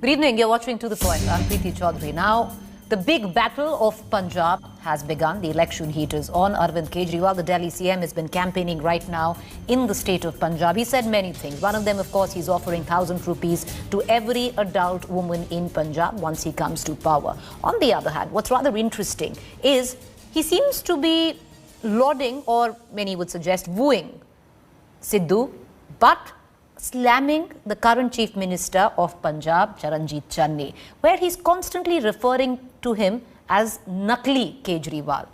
Good evening. You're watching To The Point. I'm Preeti Chaudhary. Now, the big battle of Punjab has begun. The election heat is on. Arvind Kejriwal, the Delhi CM, has been campaigning right now in the state of Punjab. He said many things. One of them, of course, he's offering 1,000 rupees to every adult woman in Punjab once he comes to power. On the other hand, what's rather interesting is he seems to be lauding, or many would suggest wooing, Sidhu, but slamming the current Chief Minister of Punjab, Charanjit Channi, where he's constantly referring to him as Nakli Kejriwal.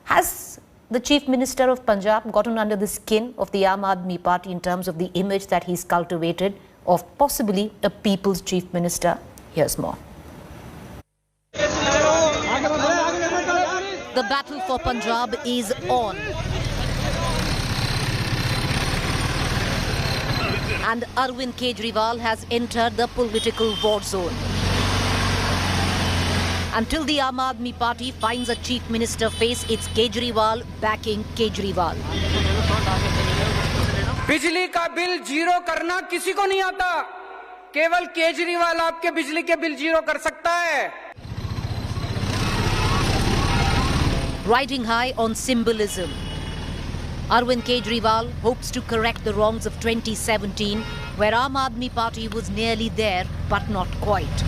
Has the Chief Minister of Punjab gotten under the skin of the Aam Aadmi Party in terms of the image that he's cultivated of possibly a people's Chief Minister? Here's more. The battle for Punjab is on. And Arvind Kejriwal has entered the political war zone. Until the Aam Aadmi Party finds a chief minister face, it's Kejriwal backing Kejriwal. बिजली का bill zero करना किसी को नहीं आता, केवल केजरीवाल आपके बिजली के बिल जीरो कर सकता है. Riding high on symbolism, Arvind Kejriwal hopes to correct the wrongs of 2017, where Aam Aadmi Party was nearly there, but not quite.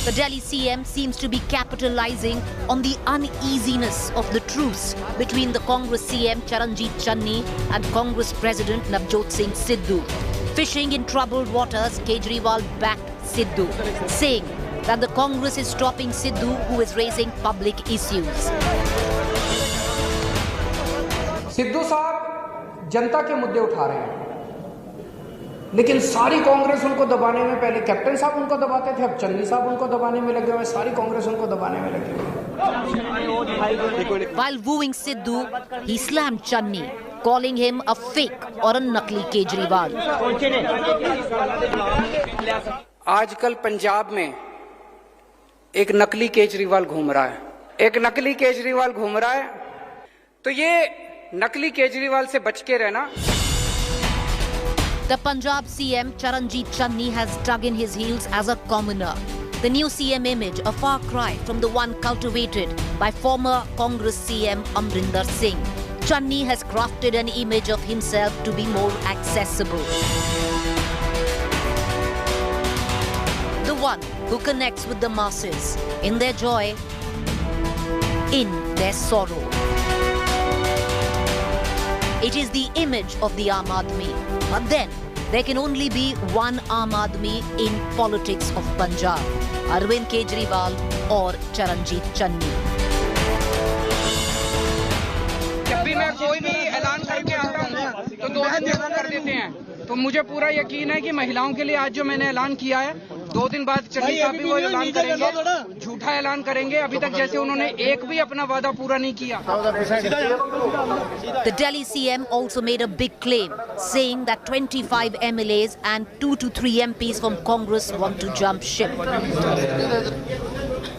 The Delhi CM seems to be capitalizing on the uneasiness of the truce between the Congress CM Charanjit Channi and Congress President Navjot Singh Sidhu. Fishing in troubled waters, Kejriwal backed Sidhu, saying that the Congress is stopping Sidhu, who is raising public issues. Sidhu साहब जनता के मुद्दे उठा रहे हैं, लेकिन सारी कांग्रेस उनको दबाने में, पहले कैप्टन साहब उनको दबाते थे, अब चन्नी साहब उनको दबाने में लगे हुए, सारी कांग्रेस उनको दबाने में लगी हुई है. While wooing Sidhu, he slammed Channi, calling him a fake or a nakli Kejriwal. आजकल पंजाब में एक नकली केजरीवाल घूम रहा है, एक नकली केजरीवाल घूम रहा है, तो ये नकली केजरीवाल से बच के रहना. The Punjab CM Charanjit Channi has dug in his heels as a commoner. The new CM image, a far cry from the one cultivated by former Congress CM Amrinder Singh. Channi has crafted an image of himself to be more accessible. The one who connects with the masses in their joy, in their sorrow. It is the image of the Aam Aadmi. But then, there can only be one Aam Aadmi in politics of Punjab. Arvind Kejriwal or Charanjit Channi. जब भी मैं कोई भी ऐलान करके आता हूँ तो 2 दिन कर देते हैं, तो मुझे पूरा यकीन है कि महिलाओं के लिए आज जो मैंने ऐलान किया है, 2 दिन बाद चन्नी साहब भी वो ऐलान करेंगे, झूठा ऐलान करेंगे. अभी तक जैसे उन्होंने एक भी अपना वादा पूरा नहीं किया. The Delhi CM also made a big claim, saying that 25 MLAs and 2 to 3 MPs from Congress want to jump ship.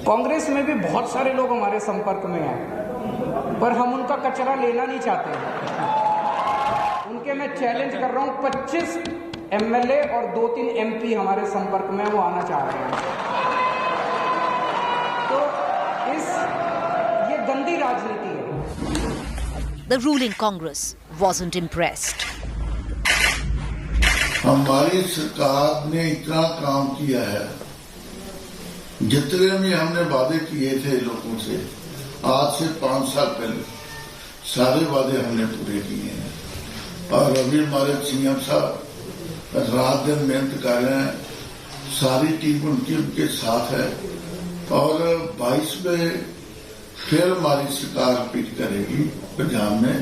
Congress में भी बहुत सारे लोग हमारे संपर्क में हैं, पर हम उनका कचरा लेना नहीं चाहते. उनके मैं चैलेंज कर रहा हूं, 25 MLA और 2-3 MP हमारे संपर्क में, वो आना चाह रहे हैं. तो ये गंदी राजनीति है. The ruling Congress wasn't impressed. हमारी सरकार ने इतना काम किया है, जितने भी हमने वादे किए थे लोगों से आज से 5 साल पहले, सारे वादे हमने पूरे किए हैं. और अभी हमारे सीएम साहब रात दिन मेहनत कर रहे हैं, सारी टीम उनके साथ है, और 22 में फिर हमारी सरकार रिपीट करेगी पंजाब में.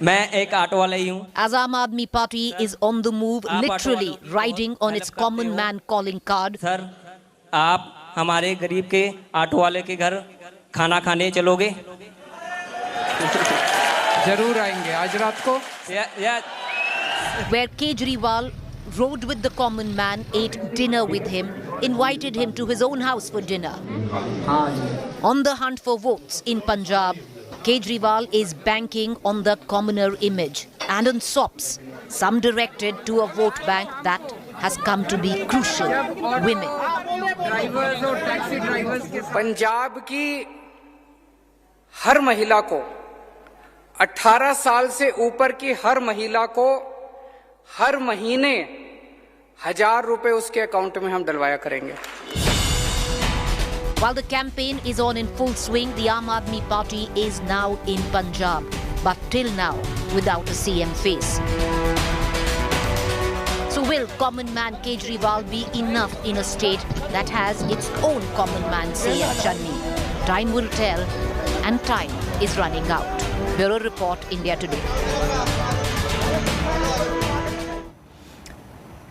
मैं एक ऑटो वाला ही हूँ. As Aam Aadmi Party is on the move, literally riding on its common man calling card. Sir, आप हमारे गरीब के ऑटो वाले के घर खाना खाने चलोगे? जरूर आएंगे आज रात को. Where Kejriwal rode with the common man, ate dinner with him, invited him to his own house for dinner. On the hunt for votes in Punjab, Kejriwal is banking on the commoner image and on sops, some directed to a vote bank that has come to be crucial. Women. Drivers और taxi drivers के पंजाब की हर महिला को 18 साल से ऊपर की हर महिला को हर महीने 1000 रुपए उसके अकाउंट में हम डलवाया करेंगे. While the campaign is on in full swing, the Aam Aadmi Party is now in Punjab, but till now without a CM face. So will common man Kejriwal be enough in a state that has its own common man CM Channi? Time will tell, and time is running out. Bureau Report, India Today.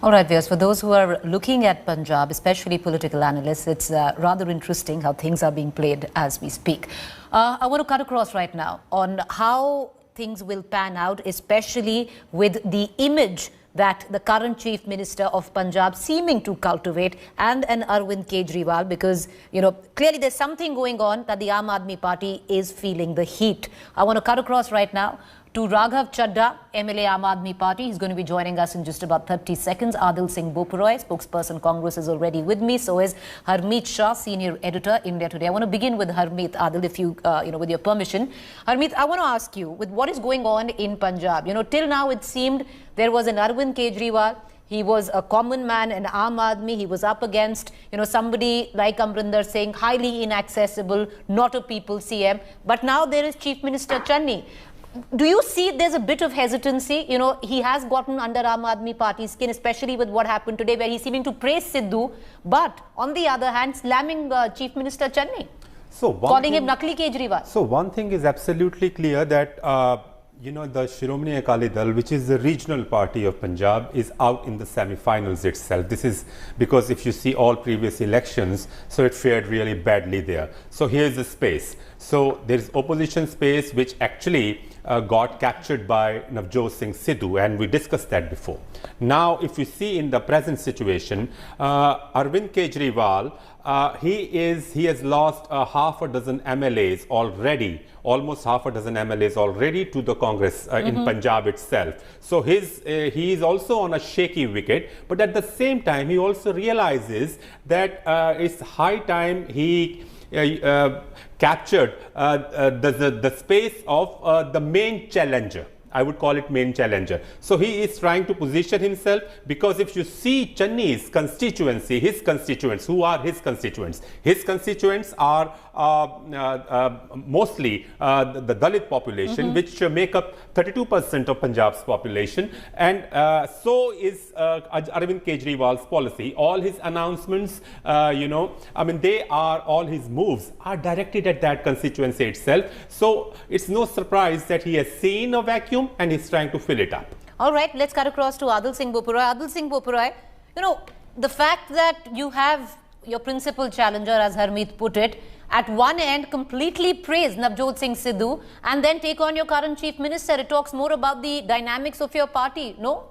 All right, viewers, for those who are looking at Punjab, especially political analysts, it's rather interesting how things are being played as we speak. I want to cut across right now on how things will pan out, especially with the image that the current Chief Minister of Punjab seeming to cultivate, and an Arvind Kejriwal, because, you know, clearly there's something going on that the Aam Aadmi Party is feeling the heat. I want to cut across right now to Raghav Chadha, MLA Aam Aadmi Party. He's going to be joining us in just about 30 seconds. Adil Singh Bopuroy, spokesperson Congress, is already with me. So is Harmeet Shah, senior editor, India Today. I want to begin with Harmeet, Adil, if you, with your permission. Harmeet, I want to ask you, with what is going on in Punjab, till now it seemed there was an Arvind Kejriwal. He was a common man, an Aam Aadmi. He was up against, somebody like Amrinder Singh, highly inaccessible, not a people CM. But now there is Chief Minister Channi. Do you see there's a bit of hesitancy? He has gotten under Aam Aadmi Party's skin, especially with what happened today, where he's seeming to praise Sidhu, but on the other hand, slamming Chief Minister Channi, calling him Nakli Kejriwal. So one thing is absolutely clear that, the Shiromani Akali Dal, which is the regional party of Punjab, is out in the semi-finals itself. This is because if you see all previous elections, so it fared really badly there. So here's the space. So there is opposition space which actually got captured by Navjot Singh Sidhu, and we discussed that before. Now, if you see in the present situation, Arvind Kejriwal, he has lost half a dozen MLAs already, almost half a dozen MLAs already to the Congress in Punjab itself. So he is also on a shaky wicket, but at the same time, he also realizes that it's high time he captured the space of the main challenger. I would call it main challenger. So he is trying to position himself, because if you see Channi's constituency, his constituents, who are his constituents? His constituents are mostly the Dalit population, which make up 32% of Punjab's population. And so is Arvind Kejriwal's policy. All his announcements, all his moves are directed at that constituency itself. So it's no surprise that he has seen a vacuum and he's trying to fill it up. All right, let's cut across to Adil Singh Bopuroy. Adil Singh Bopuroy, the fact that you have your principal challenger, as Harmeet put it, at one end completely praise Navjot Singh Sidhu and then take on your current Chief Minister, it talks more about the dynamics of your party, no?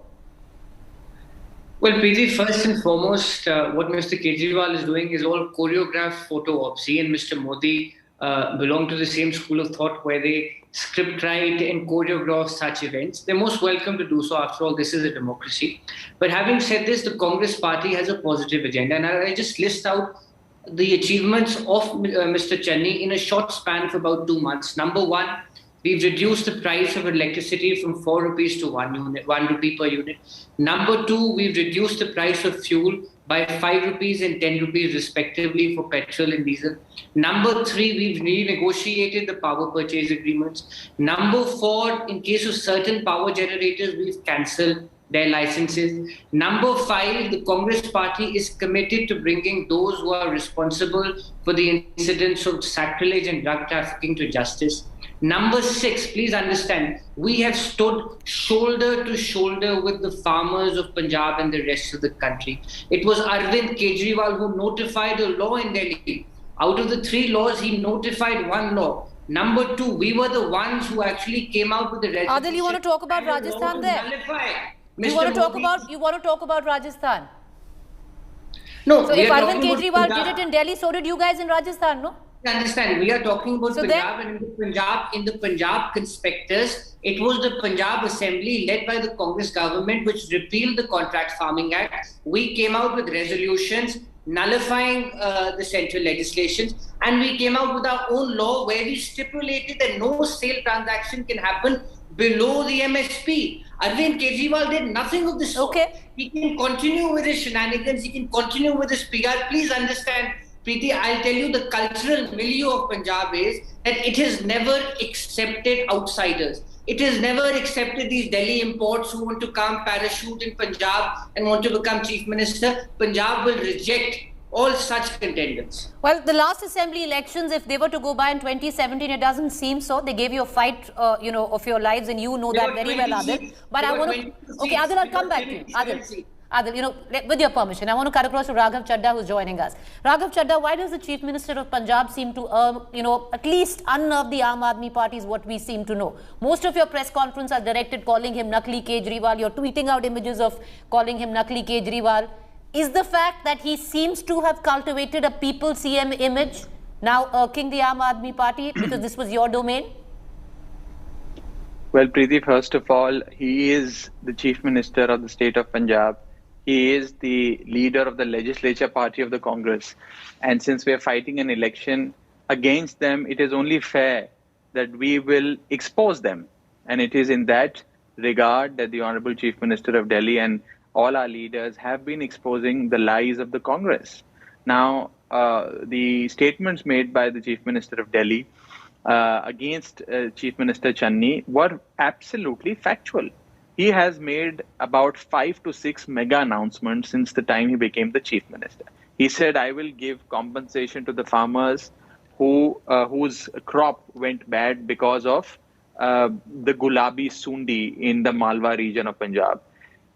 Well, Preeti, first and foremost, what Mr. Kejriwal is doing is all choreographed photo ops. He and Mr. Modi belong to the same school of thought where they script write and choreograph such events. They're most welcome to do so. After all, this is a democracy. But having said this, the Congress party has a positive agenda. And I just list out the achievements of Mr. Channi in a short span of about 2 months. Number one, we've reduced the price of electricity from 4 rupees to 1 rupee per unit. Number two, we've reduced the price of fuel by 5 rupees and 10 rupees respectively for petrol and diesel. Number three, we've renegotiated the power purchase agreements. Number four, in case of certain power generators, we've cancelled their licenses. Number five, the Congress party is committed to bringing those who are responsible for the incidents of sacrilege and drug trafficking to justice. Number six, please understand, we have stood shoulder to shoulder with the farmers of Punjab and the rest of the country. It was Arvind Kejriwal who notified a law in Delhi. Out of the 3 laws, he notified 1 law. Number two, we were the ones who actually came out with the resolution. Adil, you want to talk about Rajasthan there? You want to talk about Rajasthan? No. So if Arvind Kejriwal did it in Delhi, so did you guys in Rajasthan, no? understand. We are talking about So Punjab, and in the Punjab conspectus, it was the Punjab Assembly led by the Congress government which repealed the Contract Farming Act. We came out with resolutions nullifying the central legislation, and we came out with our own law where we stipulated that no sale transaction can happen below the MSP. Arvind Kejriwal did nothing of this sort. Okay. He can continue with his shenanigans. He can continue with his PR. Please understand, Preeti, I'll tell you the cultural milieu of Punjab is that it has never accepted outsiders. It has never accepted these Delhi imports who want to come parachute in Punjab and want to become chief minister. Punjab will reject all such contenders. Well, the last assembly elections, if they were to go by in 2017, it doesn't seem so. They gave you a fight, of your lives, and you know that very well, Adil. But I want to... Okay, Adil, I'll come back to you. Adil, with your permission, I want to cut across to Raghav Chadha, who's joining us. Raghav Chadha, why does the Chief Minister of Punjab seem to, at least unnerve the Aam Aadmi Party is what we seem to know. Most of your press conference are directed calling him Nakli Kejriwal. You're tweeting out images of calling him Nakli Kejriwal. Is the fact that he seems to have cultivated a people CM image now irking the Aam Aadmi Party because this was your domain? Well, Preeti, first of all, he is the Chief Minister of the state of Punjab. He is the leader of the legislature party of the Congress. And since we are fighting an election against them, it is only fair that we will expose them. And it is in that regard that the Honorable Chief Minister of Delhi and all our leaders have been exposing the lies of the Congress. Now, the statements made by the Chief Minister of Delhi against Chief Minister Channi were absolutely factual. He has made about 5 to 6 mega announcements since the time he became the Chief Minister. He said, I will give compensation to the farmers whose crop went bad because of the Gulabi Sundi in the Malwa region of Punjab.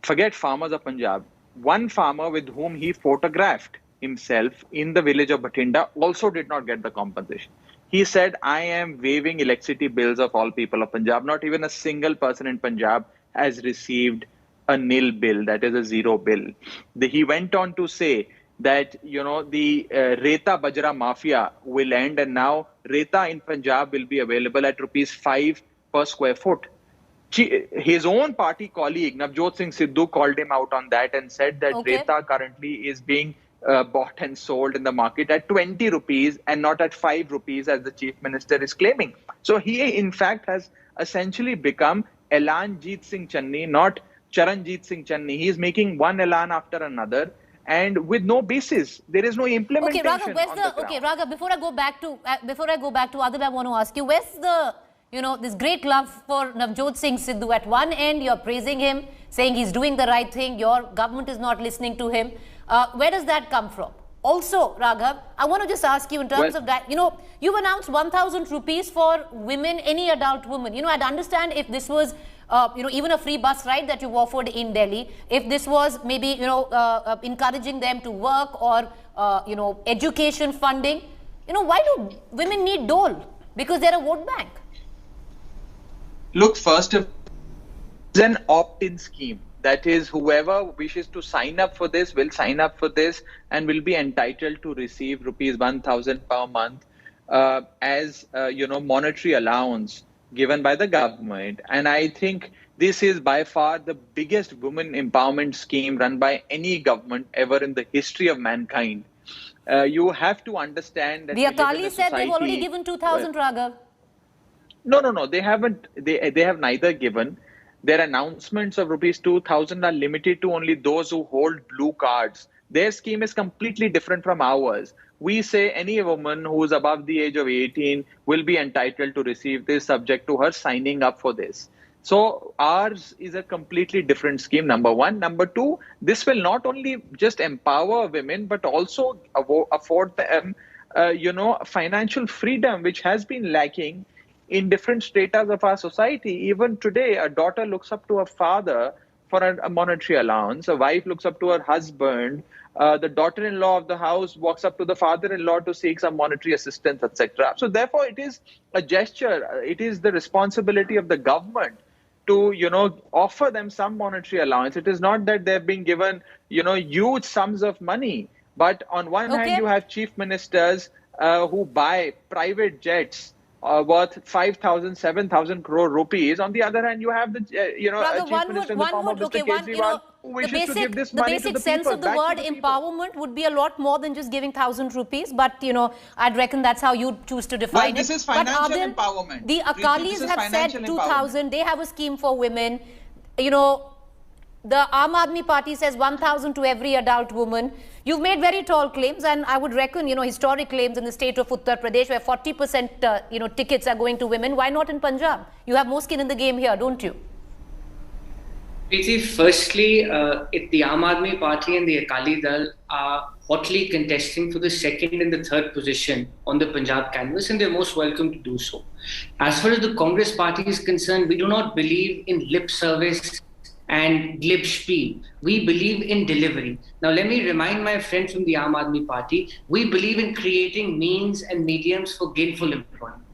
Forget farmers of Punjab. One farmer with whom he photographed himself in the village of Bathinda also did not get the compensation. He said, I am waiving electricity bills of all people of Punjab. Not even a single person in Punjab has received a nil bill, that is a zero bill. He went on to say that, the Reta Bajra Mafia will end, and now Reta in Punjab will be available at ₹5 per square foot. His own party colleague, Navjot Singh Sidhu, called him out on that and said that Reta currently is being bought and sold in the market at 20 rupees and not at 5 rupees as the Chief Minister is claiming. So he, in fact, has essentially become Elanjit Singh Channi, not Charanjit Singh Channi. He is making one Elan after another and with no basis. There is no implementation. Okay, Raghav, Raghav, before I go back to Adil, I want to ask you, where's the this great love for Navjot Singh Sidhu? At one end, you're praising him, saying he's doing the right thing. Your government is not listening to him. Where does that come from? Also, Raghav, I want to just ask you in terms of that, you've announced 1,000 rupees for women, any adult woman. I'd understand if this was, even a free bus ride that you've offered in Delhi, if this was maybe, encouraging them to work or, education funding. Why do women need dole? Because they're a vote bank. Look, first of all, it's an opt-in scheme. That is, whoever wishes to sign up for this will sign up for this and will be entitled to receive ₹1,000 per month as monetary allowance given by the government. And I think this is by far the biggest women empowerment scheme run by any government ever in the history of mankind. You have to understand that the Akali said they've already given 2,000, Raghav. No. They haven't. They have neither given. Their announcements of ₹2,000 are limited to only those who hold blue cards. Their scheme is completely different from ours. We say any woman who is above the age of 18 will be entitled to receive this, subject to her signing up for this. So ours is a completely different scheme, number one. Number two, this will not only just empower women, but also afford them, financial freedom, which has been lacking in different stratas of our society. Even today, a daughter looks up to her father for a monetary allowance. A wife looks up to her husband. The daughter-in-law of the house walks up to the father-in-law to seek some monetary assistance, etc. So therefore, it is a gesture. It is the responsibility of the government to, offer them some monetary allowance. It is not that they've been given, huge sums of money. But on one hand, you have chief ministers who buy private jets worth 5,000, 7,000 crore rupees. On the other hand, you have the chief minister in the form of Mr. Kejriwal, who wishes to give this money to the people. The basic sense of the word empowerment would be a lot more than just giving 1,000 rupees. But I'd reckon that's how you choose to define it. This is financial empowerment. The Akalis have said 2,000. They have a scheme for women. The Aam Aadmi Party says 1,000 to every adult woman. You've made very tall claims, and I would reckon, historic claims in the state of Uttar Pradesh where 40% tickets are going to women. Why not in Punjab? You have more skin in the game here, don't you? Preeti, firstly, the Aam Aadmi Party and the Akali Dal are hotly contesting for the second and the third position on the Punjab canvas, and they're most welcome to do so. As far as the Congress Party is concerned, we do not believe in lip service and glib spiel. We believe in delivery. Now, let me remind my friends from the Aam Aadmi Party, we believe in creating means and mediums for gainful employment.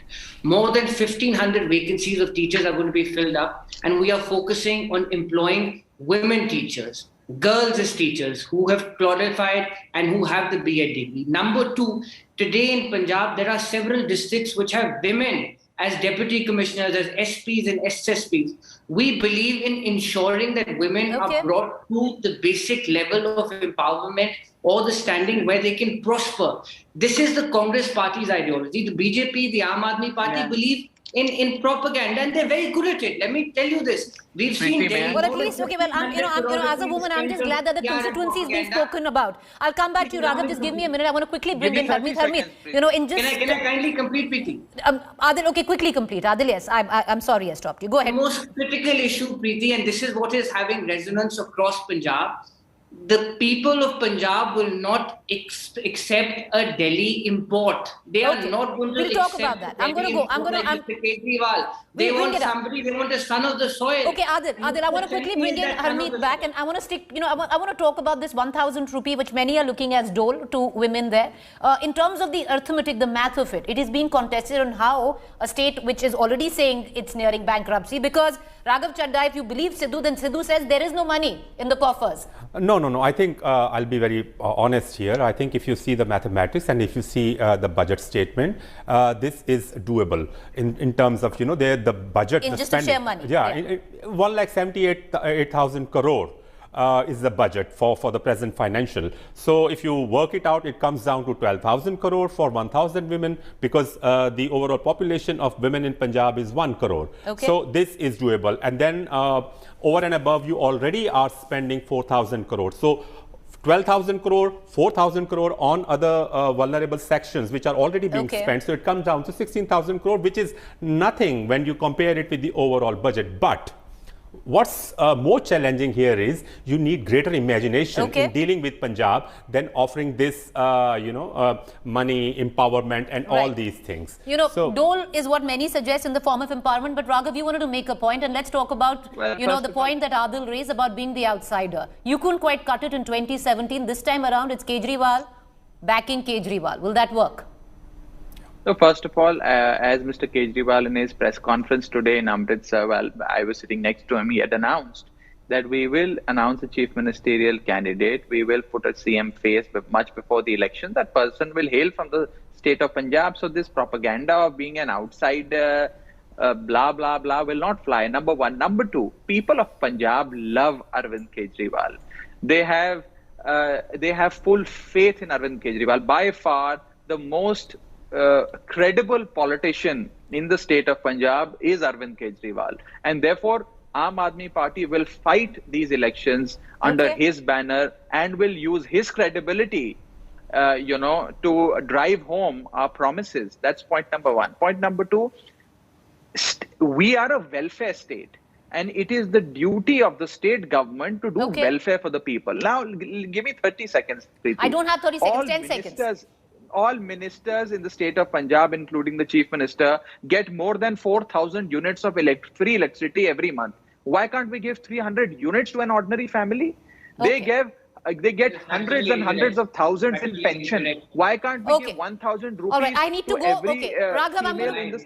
More than 1,500 vacancies of teachers are going to be filled up, and we are focusing on employing women teachers, girls as teachers who have qualified and who have the B.Ed degree. Number two, today in Punjab, there are several districts which have women as deputy commissioners, as SPs and SSPs. We believe in ensuring that women are brought to the basic level of empowerment or the standing where they can prosper. This is the Congress Party's ideology. The BJP, the Aam Aadmi Party believe in propaganda, and they're very good at it. Let me tell you this. We've seen Delhi. Well, at least, as a woman, I'm just glad that the constituency is being spoken about. I'll come back to you, Raghav. Just give me a minute. I want to quickly bring in Harmeet. Can I kindly complete, Preeti? Adil, okay, quickly complete. Adil, yes. I'm sorry I stopped you. Go ahead. The most critical issue, Preeti, and this is what is having resonance across Punjab. The people of Punjab will not accept a Delhi import. They are not going to accept. We'll talk about that. I'm going to go. Kejriwal. They want somebody. They want a son of the soil. Okay, Adil, I want to quickly bring in Harmeet back, and I want to stick. I want to talk about this 1,000 rupee, which many are looking as dole to women there. In terms of the arithmetic, the math of it, it is being contested on how a state which is already saying it's nearing bankruptcy, because Raghav Chadda, if you believe Sidhu, then Sidhu says there is no money in the coffers. No. I think I'll be very honest here. I think if you see the mathematics and if you see the budget statement, this is doable in terms of, the budget. In just to share money. Yeah. 1,78,000 crore. Is the budget for the present financial. So if you work it out, it comes down to 12,000 crore for 1,000 women, because the overall population of women in Punjab is 1 crore. Okay. So this is doable. And then over and above, you already are spending 4,000 crore. So 12,000 crore, 4,000 crore on other vulnerable sections which are already being spent. So it comes down to 16,000 crore, which is nothing when you compare it with the overall budget. But what's more challenging here is you need greater imagination in dealing with Punjab than offering this, money, empowerment and all these things. Dole is what many suggest in the form of empowerment. But Raghav, you wanted to make a point, and let's talk about, the point that Adil raised about being the outsider. You couldn't quite cut it in 2017. This time around, it's Kejriwal backing Kejriwal. Will that work? So first of all, as Mr. Kejriwal in his press conference today in Amritsar, while I was sitting next to him, he had announced that we will announce a chief ministerial candidate. We will put a CM face much before the election. That person will hail from the state of Punjab. So this propaganda of being an outsider, blah, blah, blah, will not fly. Number one. Number two, people of Punjab love Arvind Kejriwal. They have full faith in Arvind Kejriwal. By far, the most credible politician in the state of Punjab is Arvind Kejriwal, and therefore Aam Aadmi Party will fight these elections under his banner and will use his credibility to drive home our promises. That's point number one. Point number two, we are a welfare state, and it is the duty of the state government to do welfare for the people. Now give me 30 seconds, Preeti. I don't have 30 seconds, 10 seconds. All ministers in the state of Punjab, including the chief minister, get more than 4,000 units of free electricity every month. Why can't we give 300 units to an ordinary family? They get hundreds and hundreds of thousands in pension. Why can't we give 1,000 rupees? All right, I need to go. Raghav,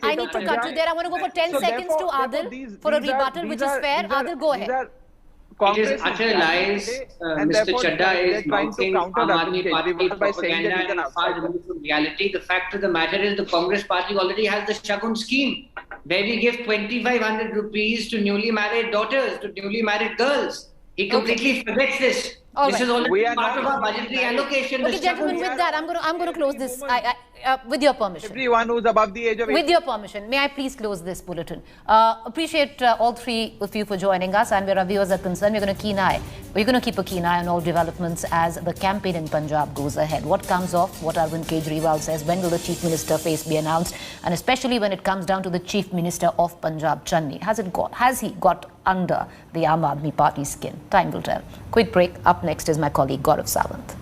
I need to cut you there. I want to go for 10 seconds to Adil for a rebuttal, which is fair. Adil, go ahead. It is utter lies. Mr. Chadda is mounting Aam Aadmi Party propaganda and far removed from reality. The fact of the matter is the Congress Party already has the Shagun scheme, where we give 2,500 rupees to newly married daughters, to newly married girls. He completely forgets this. This is already part of our budgetary allocation. Okay, gentlemen, with that, I'm going to close this. With your permission. Everyone who's above the age of 18. With your permission, may I please close this bulletin? Appreciate all three of you for joining us, and where our viewers are concerned, we're going to keep a keen eye on all developments as the campaign in Punjab goes ahead. What comes off, what Arvind Kejriwal says, when will the Chief Minister face be announced, and especially when it comes down to the Chief Minister of Punjab, Channi. Has he got under the Aam Aadmi Party skin? Time will tell. Quick break. Up next is my colleague Gaurav Sawant.